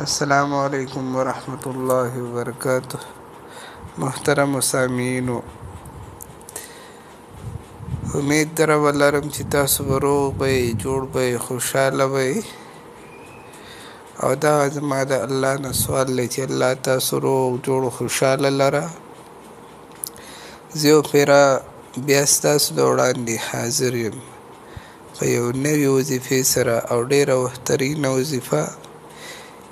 السلام علیکم ورحمۃ اللہ وبرکاتہ. محترم سامعینو، امید ولرم چې تاسو به روغ به جوړ به خوشحاله به. او دا زما د الله نه سوال دی چې الله تاسو روغ جوړ خوشحاله لره. زه یو پیره بیا ستاسو د وړاندې حاضر یم په یو نوې وظیفې سره، او ډېره بهترینه وظیفه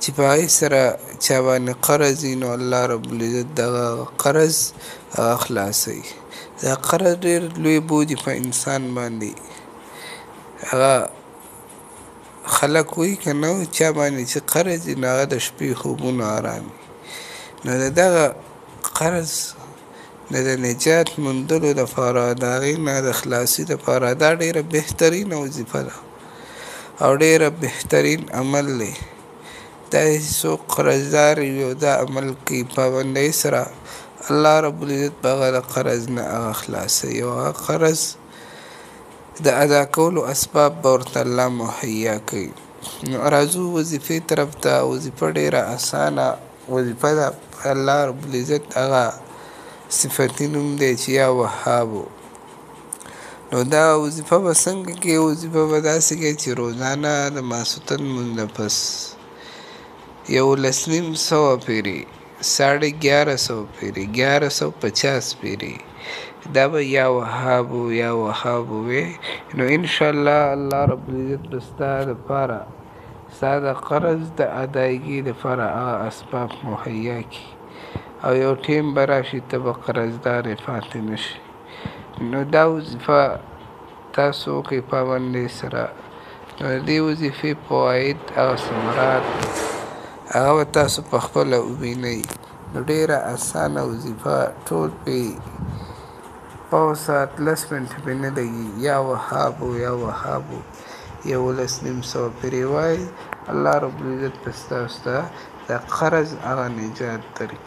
چې په هغې سره چا باندې قرض وي نو الله رب العزت دغه قرض هغه خلاصوي. دا قرض ډېر لوی بوج په انسان باندې. هغه خلک وایي که نه چا باندې چې قرض وي نو هغه د شپې خوبونه ارام وي. نو د دغه قرض د نجات موندلو دپاره، د هغې نه د خلاصي دپاره دا ډېره بهترینه وظیفه ده او ډېره بهترین عمل دی. دا څوک قرضدار وي او دا عمل کوي پابندۍ سره، الله رب العزت به هغه د قرض نه هغه خلاصوي او هغه قرض د ادا کولو اسباب به ورته الله مهیا کوي. نو راځو وظیفې طرف ته. وظیفه ډېره اسانه وظیفه ده. الله رب العزت هغه صفتي نوم دی چې یا وهابو. نو دا وظیفه به څنګه کوي؟ وظیفه به داسې کوي چې روزانه د ماسخوتن لمونځ نه پس 11.5 پیري 1150 پیري 1150 پیري دا به یا وهابو یا وهابو وي. نو انشاءالله الله رب العزت به ستا دپاره ستا د قرض د ادایګي دپاره هغه اسباب مهیا کړي او یو ټیم به راشي ته به قرضدار پاتې نه شي. نو دا وظیفه تاسو وکړئ پابندۍ سره. نو د دې وظیفې فواید هغه ثمرات هغه به تاسو په خپله ووینئ. نو ډېره اسانه وظیفه، ټول پرې 5 منټه پرې نه لګي. یا وهابو یا وهابو 11.5 پیرې وایي، الله رب العزت به ستاسو ته د قرض هغه نجات درکړي.